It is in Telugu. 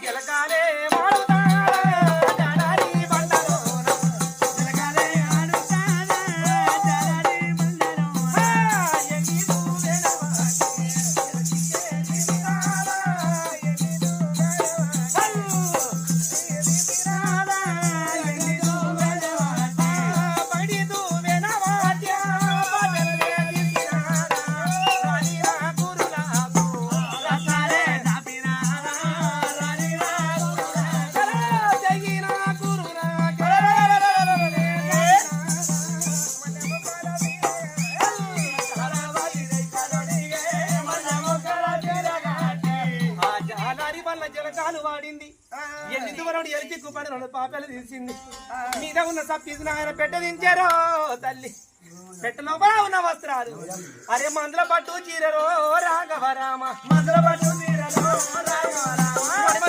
జలకాలే మాడుతాడా జాడారి బండలోన జలకాలే ఆడుతాడా జాడారి బండలోన ఎగిదు వెనవాటి ఎగికే దిరాడా ఎగిదు వెనవాటి ఎగిదు వెనవాటి బడిదు వెనవాటి బదలే దిరాడా రానిరా గురునాకు రకాలే దాపినాడా రానిరా గురునాకు జగినా గురునాకు జాలారి వల్ల జలకాలు వాడింది ఎన్ని దూరం ఎలిచి కుప్పడి రెండు పాపాలు తీసింది మీద ఉన్న సప్పీసు ఆయన పెట్ట దించారో తల్లి పెట్ట లోపల ఉన్న వస్త్రాలు అరే మందుల పట్టు చీరరో రాఘవ రామ మందుల పట్టు చీరరో రాఘవ రామ